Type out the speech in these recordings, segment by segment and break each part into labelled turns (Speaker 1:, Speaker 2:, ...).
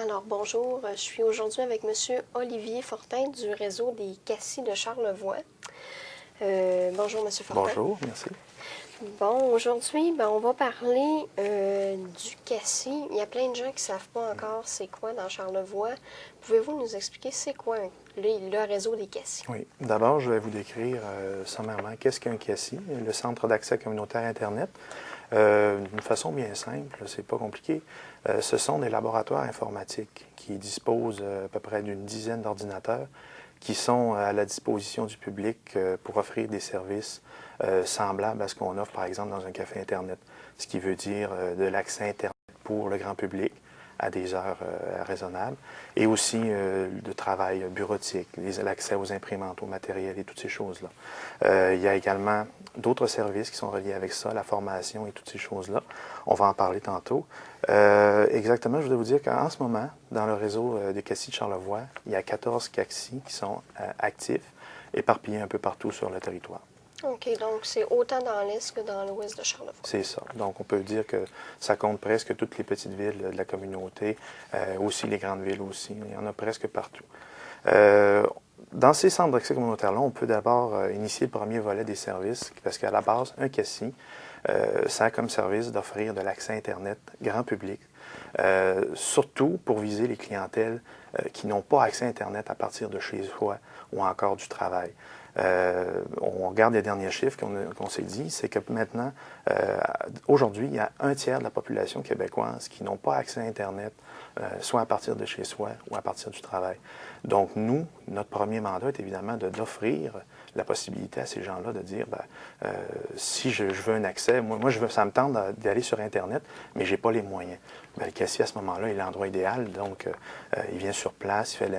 Speaker 1: Alors, bonjour, je suis aujourd'hui avec M. Olivier Fortin du réseau des Cassis de Charlevoix. Bonjour, M. Fortin.
Speaker 2: Bonjour, merci.
Speaker 1: Bon, aujourd'hui, on va parler du Cassis. Il y a plein de gens qui ne savent pas encore c'est quoi dans Charlevoix. Pouvez-vous nous expliquer c'est quoi le réseau des Cassis?
Speaker 2: Oui, d'abord, je vais vous décrire sommairement qu'est-ce qu'un CACI, le Centre d'accès communautaire Internet. D'une façon bien simple, c'est pas compliqué. Ce sont des laboratoires informatiques qui disposent à peu près d'une dizaine d'ordinateurs qui sont à la disposition du public pour offrir des services semblables à ce qu'on offre, par exemple, dans un café Internet, ce qui veut dire de l'accès Internet pour le grand public à des heures raisonnables, et aussi de travail bureautique, l'accès aux imprimantes, au matériel et toutes ces choses-là. Il y a également d'autres services qui sont reliés avec ça, la formation et toutes ces choses-là. On va en parler tantôt. Exactement, je voudrais vous dire qu'en ce moment, dans le réseau des Cassis de Charlevoix, il y a 14 Cassis qui sont actifs, éparpillés un peu partout sur le territoire.
Speaker 1: OK, donc c'est autant dans l'est que dans l'ouest de Charlevoix.
Speaker 2: C'est ça. Donc, on peut dire que ça compte presque toutes les petites villes de la communauté, aussi les grandes villes aussi. Il y en a presque partout. Dans ces centres d'accès communautaire-là, on peut d'abord initier le premier volet des services, parce qu'à la base, un CACI, ça a comme service d'offrir de l'accès Internet grand public, surtout pour viser les clientèles qui n'ont pas accès Internet à partir de chez soi ou encore du travail. On regarde les derniers chiffres qu'on s'est dit, c'est que maintenant, aujourd'hui, il y a un tiers de la population québécoise qui n'ont pas accès à Internet, soit à partir de chez soi ou à partir du travail. Donc, nous, notre premier mandat est évidemment d'offrir la possibilité à ces gens-là de dire, si je veux un accès, moi ça me tente d'aller sur Internet, mais je n'ai pas les moyens. Le CACI, à ce moment-là, est l'endroit idéal. Donc, il vient sur place, il fait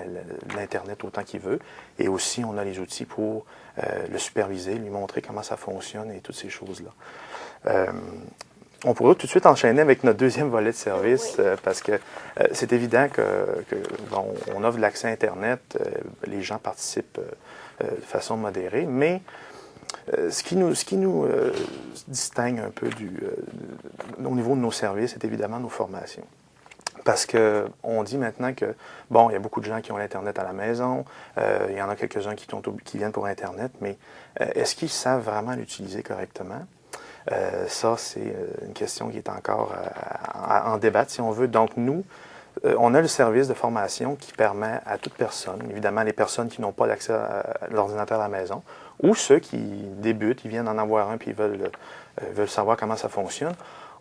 Speaker 2: l'Internet autant qu'il veut. Et aussi, on a les outils pour le superviser, lui montrer comment ça fonctionne et toutes ces choses-là. On pourrait tout de suite enchaîner avec notre deuxième volet de service, parce que c'est évident on offre de l'accès Internet, les gens participent de façon modérée, mais ce qui nous distingue un peu au niveau de nos services, c'est évidemment nos formations. Parce qu'on dit maintenant que, il y a beaucoup de gens qui ont l'Internet à la maison, il y en a quelques-uns qui viennent pour Internet, mais est-ce qu'ils savent vraiment l'utiliser correctement? Ça, c'est une question qui est encore en débat, si on veut. Donc, nous, on a le service de formation qui permet à toute personne, évidemment les personnes qui n'ont pas d'accès à l'ordinateur à la maison, ou ceux qui débutent, ils viennent en avoir un puis ils veulent savoir comment ça fonctionne.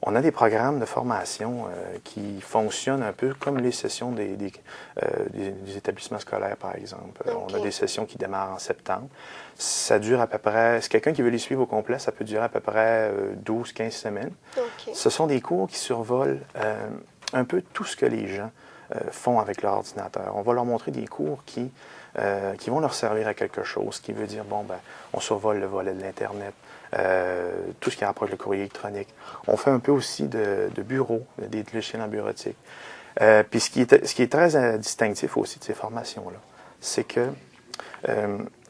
Speaker 2: On a des programmes de formation qui fonctionnent un peu comme les sessions des établissements scolaires, par exemple. Okay. On a des sessions qui démarrent en septembre. Ça dure à peu près, si quelqu'un qui veut les suivre au complet, ça peut durer à peu près 12-15 semaines. Okay. Ce sont des cours qui survolent un peu tout ce que les gens font avec leur ordinateur. On va leur montrer des cours qui vont leur servir à quelque chose, qui veut dire, on survole le volet de l'Internet, tout ce qui rapproche le courrier électronique. On fait un peu aussi de bureau, des logiciels en bureautique. Puis ce qui est très distinctif aussi de ces formations-là, c'est que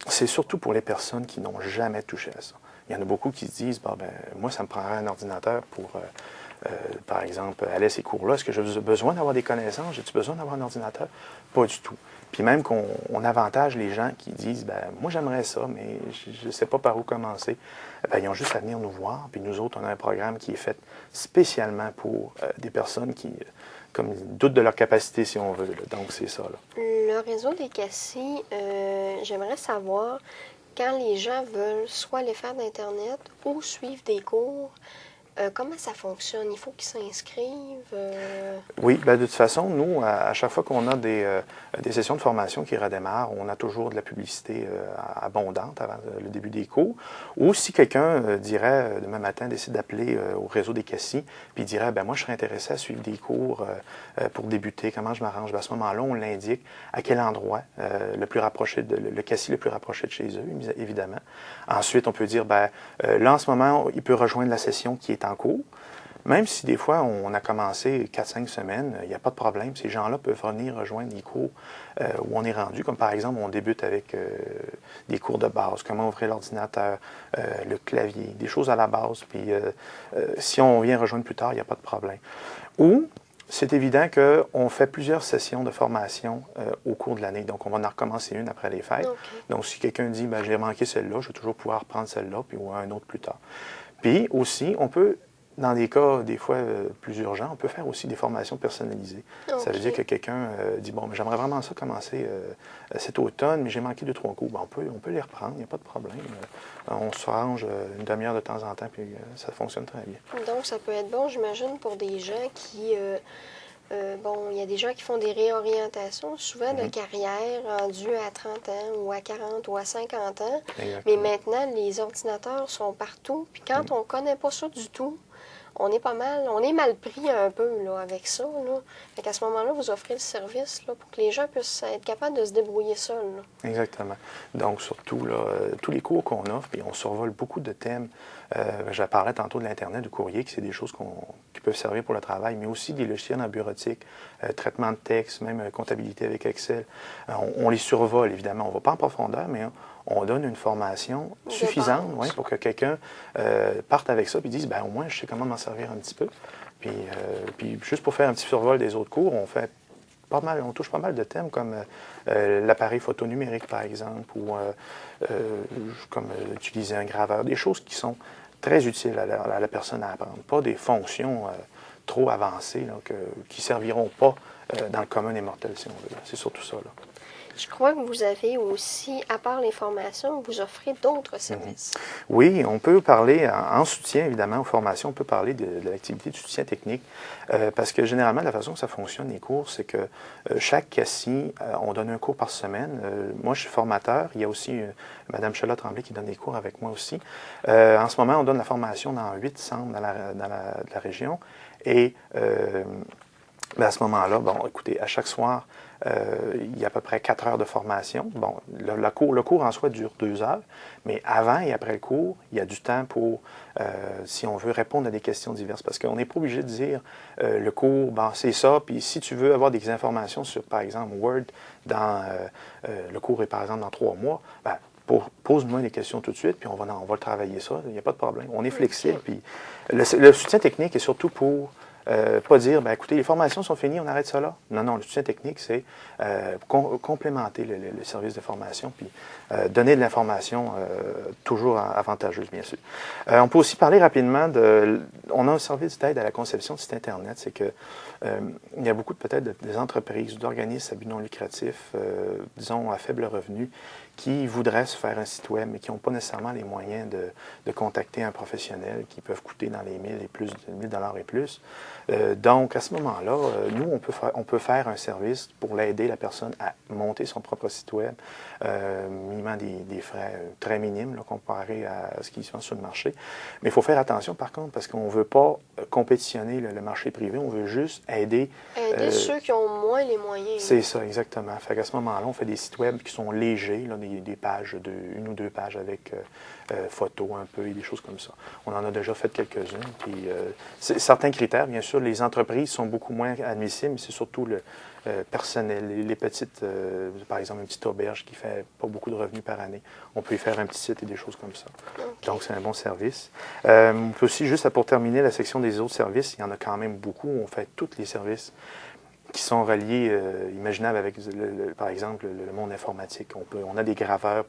Speaker 2: c'est surtout pour les personnes qui n'ont jamais touché à ça. Il y en a beaucoup qui se disent, moi, ça me prendrait un ordinateur pour... par exemple, aller à ces cours-là, est-ce que j'ai besoin d'avoir des connaissances? J'ai-tu besoin d'avoir un ordinateur? Pas du tout. Puis même qu'on avantage les gens qui disent, moi j'aimerais ça, mais je ne sais pas par où commencer. Ils ont juste à venir nous voir. Puis nous autres, on a un programme qui est fait spécialement pour des personnes qui doutent de leur capacité, si on veut. Là. Donc, c'est ça. Là.
Speaker 1: Le réseau des Cassis, j'aimerais savoir, quand les gens veulent soit aller faire d'Internet ou suivre des cours, comment ça fonctionne? Il faut qu'ils s'inscrivent?
Speaker 2: Oui, de toute façon, nous, à chaque fois qu'on a des sessions de formation qui redémarrent, on a toujours de la publicité abondante avant le début des cours. Ou si quelqu'un dirait, demain matin, décide d'appeler au réseau des Cassis, puis dirait, moi, je serais intéressé à suivre des cours pour débuter, comment je m'arrange? À ce moment-là, on l'indique à quel endroit, le Cassis le plus rapproché de chez eux, évidemment. Ensuite, on peut dire, là, en ce moment, il peut rejoindre la session qui est en cours. Même si des fois, on a commencé 4-5 semaines, il n'y a pas de problème. Ces gens-là peuvent venir rejoindre les cours où on est rendu. Comme par exemple, on débute avec des cours de base, comment ouvrir l'ordinateur, le clavier, des choses à la base. Puis si on vient rejoindre plus tard, il n'y a pas de problème. Ou, C'est évident qu'on fait plusieurs sessions de formation au cours de l'année. Donc, on va en recommencer une après les fêtes.
Speaker 1: OK.
Speaker 2: Donc, si quelqu'un dit, ben, j'ai manqué celle-là, je vais toujours pouvoir prendre celle-là, puis ou un autre plus tard. Puis aussi, on peut, dans des cas des fois plus urgents, on peut faire aussi des formations personnalisées.
Speaker 1: OK.
Speaker 2: Ça veut dire que quelqu'un dit, bon, mais j'aimerais vraiment ça commencer cet automne, mais j'ai manqué 2-3 cours. Ben, on peut les reprendre, il n'y a pas de problème. On se range une demi-heure de temps en temps, puis ça fonctionne très bien.
Speaker 1: Donc, ça peut être bon, j'imagine, pour des gens qui... bon, il y a des gens qui font des réorientations, souvent de carrière, rendus à 30 ans ou à 40 ou à 50 ans.
Speaker 2: Exactement.
Speaker 1: Mais maintenant, les ordinateurs sont partout. Puis quand on ne connaît pas ça du tout, on est mal pris un peu là, avec ça. Là. Fait qu'à ce moment-là, vous offrez le service là, pour que les gens puissent être capables de se débrouiller seuls. Là.
Speaker 2: Exactement. Donc, surtout, là, tous les cours qu'on offre, puis on survole beaucoup de thèmes. Je parlais tantôt de l'Internet, du courrier, qui c'est des choses qui peuvent servir pour le travail, mais aussi des logiciels en bureautique, traitement de texte, même comptabilité avec Excel. On les survole, évidemment. On ne va pas en profondeur, mais on donne une formation suffisante pour que quelqu'un parte avec ça et dise, ben, au moins, je sais comment m'en servir un petit peu. Puis juste pour faire un petit survol des autres cours, on touche pas mal de thèmes comme l'appareil photo numérique, par exemple, ou comme utiliser un graveur, des choses qui sont très utiles à la personne à apprendre, pas des fonctions trop avancées là, qui ne serviront pas dans le commun des mortels, si on veut. C'est surtout ça. Là.
Speaker 1: Je crois que vous avez aussi, à part les formations, vous offrez d'autres services.
Speaker 2: Oui, on peut parler, en soutien évidemment aux formations, on peut parler de l'activité de soutien technique, parce que généralement, la façon que ça fonctionne, les cours, c'est que chaque CACI, on donne un cours par semaine. Moi, je suis formateur. Il y a aussi Mme Charlotte Tremblay qui donne des cours avec moi aussi. En ce moment, on donne la formation dans 8 centres dans la région. Et à ce moment-là, bon, écoutez, à chaque soir, il y a à peu près 4 heures de formation. Bon, le cours en soi dure 2 heures, mais avant et après le cours, il y a du temps pour, si on veut, répondre à des questions diverses. Parce qu'on n'est pas obligé de dire, le cours, bon, c'est ça, puis si tu veux avoir des informations sur, par exemple, Word, le cours est, par exemple, dans 3 mois, ben, pose-moi des questions tout de suite, puis on va le travailler ça, il n'y a pas de problème. On est flexible, puis le soutien technique est surtout pour pas dire, ben, écoutez, les formations sont finies, on arrête ça là. Non, non, le soutien technique, c'est complémenter le service de formation, puis donner de l'information toujours avantageuse, bien sûr. On peut aussi parler rapidement on a un service d'aide à la conception de site Internet, c'est que il y a beaucoup peut-être des entreprises ou d'organismes à but non lucratif, disons à faible revenu, qui voudraient se faire un site web, mais qui n'ont pas nécessairement les moyens de contacter un professionnel qui peuvent coûter dans les 1000 et plus, 1000 $ et plus. Donc, à ce moment-là, nous, on peut faire un service pour l'aider, la personne, à monter son propre site web, minimum des frais très minimes là, comparé à ce qui se vend sur le marché. Mais il faut faire attention, par contre, parce qu'on ne veut pas compétitionner le marché privé, on veut juste aider
Speaker 1: ceux qui ont moins les moyens.
Speaker 2: C'est ça, exactement. Fait qu'à ce moment-là, on fait des sites web qui sont légers, là, des pages, une ou deux pages avec photos un peu et des choses comme ça. On en a déjà fait quelques-unes. Puis certains critères, bien sûr, les entreprises sont beaucoup moins admissibles, mais c'est surtout le personnel, les petites, par exemple, une petite auberge qui ne fait pas beaucoup de revenus par année. On peut y faire un petit site et des choses comme ça. Okay. Donc, c'est un bon service. On peut aussi, juste pour terminer la section des autres services, il y en a quand même beaucoup. On fait tous les services qui sont reliés, imaginables avec, par exemple, le monde informatique. On a des graveurs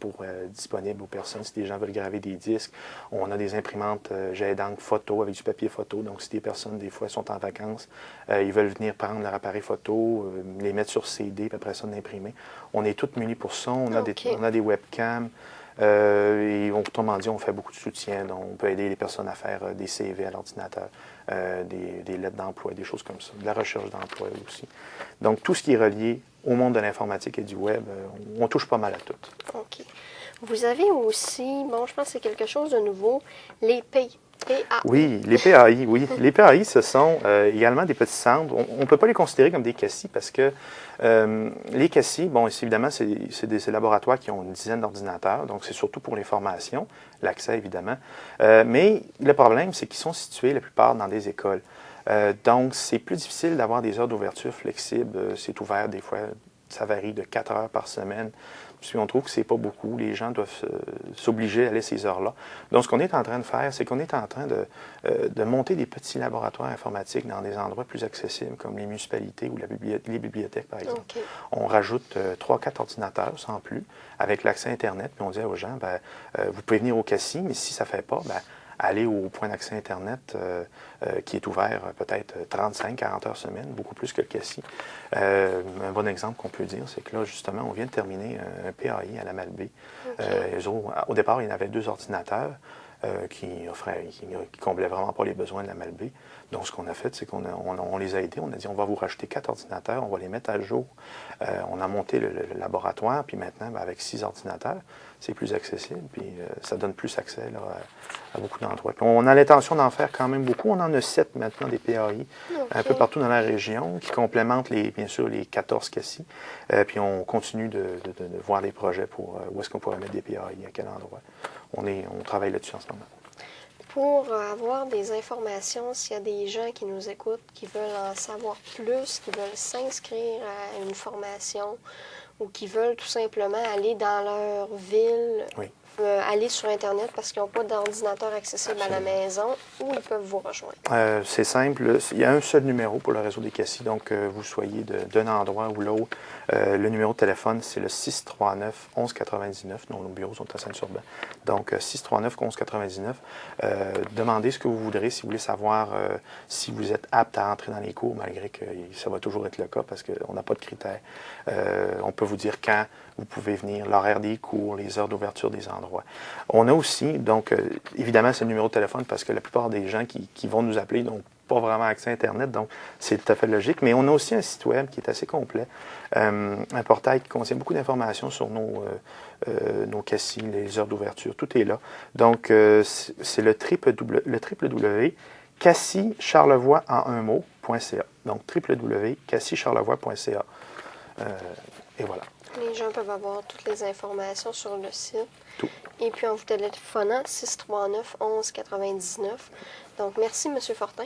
Speaker 2: disponibles aux personnes si des gens veulent graver des disques. On a des imprimantes jet d'encre photo avec du papier photo. Donc, si des personnes, des fois, sont en vacances, ils veulent venir prendre leur appareil photo, les mettre sur CD, puis après ça, l'imprimer. On est tous munis pour ça. On a des webcams. Et autrement dit, on fait beaucoup de soutien. Donc, on peut aider les personnes à faire des CV à l'ordinateur, des lettres d'emploi, des choses comme ça, de la recherche d'emploi aussi. Donc, tout ce qui est relié au monde de l'informatique et du web, on touche pas mal à tout.
Speaker 1: OK. Vous avez aussi, bon, je pense que c'est quelque chose de nouveau, les PAI.
Speaker 2: Oui, les PAI, oui. Les PAI, ce sont également des petits centres. On ne peut pas les considérer comme des CACI parce que les CACI, bon, évidemment, c'est des laboratoires qui ont une dizaine d'ordinateurs, donc c'est surtout pour les formations, l'accès évidemment. Mais le problème, c'est qu'ils sont situés la plupart dans des écoles. Donc, c'est plus difficile d'avoir des heures d'ouverture flexibles. C'est ouvert des fois ça varie de 4 heures par semaine. Puis on trouve que c'est pas beaucoup. Les gens doivent s'obliger à aller ces heures-là. Donc, ce qu'on est en train de faire, c'est qu'on est en train de monter des petits laboratoires informatiques dans des endroits plus accessibles, comme les municipalités ou les bibliothèques, par exemple.
Speaker 1: OK.
Speaker 2: On rajoute 3-4 ordinateurs, sans plus, avec l'accès Internet, puis on dit aux gens, vous pouvez venir au CACI, mais si ça ne fait pas, aller au point d'accès Internet qui est ouvert peut-être 35-40 heures semaine, beaucoup plus que le CACI. Un bon exemple qu'on peut dire, c'est que là, justement, on vient de terminer un PAI à la Malbaie. Okay. Au départ, il y en avait 2 ordinateurs qui comblaient vraiment pas les besoins de la Malbaie. Donc, ce qu'on a fait, c'est qu'on les a aidés. On a dit, on va vous racheter 4 ordinateurs, on va les mettre à jour. On a monté le laboratoire, puis maintenant, avec 6 ordinateurs, c'est plus accessible, puis ça donne plus accès là, à beaucoup d'endroits. Puis on a l'intention d'en faire quand même beaucoup. On en a 7 maintenant des PAI, un peu partout dans la région, qui complémentent, bien sûr, les 14 CACI. Puis on continue de voir des projets pour où est-ce qu'on pourrait mettre des PAI, à quel endroit. On travaille là-dessus en ce moment.
Speaker 1: Pour avoir des informations, s'il y a des gens qui nous écoutent, qui veulent en savoir plus, qui veulent s'inscrire à une formation ou qui veulent tout simplement aller dans leur ville,
Speaker 2: oui.
Speaker 1: Aller sur Internet parce qu'ils n'ont pas d'ordinateur accessible à la maison, où ils peuvent vous rejoindre?
Speaker 2: C'est simple. Il y a un seul numéro pour le réseau des CACI, donc vous soyez d'un endroit ou l'autre. Le numéro de téléphone, c'est le 639-1199. Nos bureaux sont à Saint-Urbain. Donc, 639-1199. Demandez ce que vous voudrez si vous voulez savoir si vous êtes apte à entrer dans les cours, malgré que ça va toujours être le cas parce qu'on n'a pas de critères. On peut vous dire quand vous pouvez venir, l'horaire des cours, les heures d'ouverture des endroits. On a aussi, donc, évidemment, c'est le numéro de téléphone parce que la plupart des gens qui vont nous appeler n'ont pas vraiment accès à Internet, donc c'est tout à fait logique. Mais on a aussi un site web qui est assez complet, un portail qui contient beaucoup d'informations sur nos CACI, les heures d'ouverture, tout est là. Donc, c'est le www.cacicharlevoix en un mot.ca. Donc, www.cacicharlevoix.ca. Et voilà.
Speaker 1: Les gens peuvent avoir toutes les informations sur le site.
Speaker 2: Tout.
Speaker 1: Et puis en vous téléphonant 639-1199. Donc, merci, M. Fortin.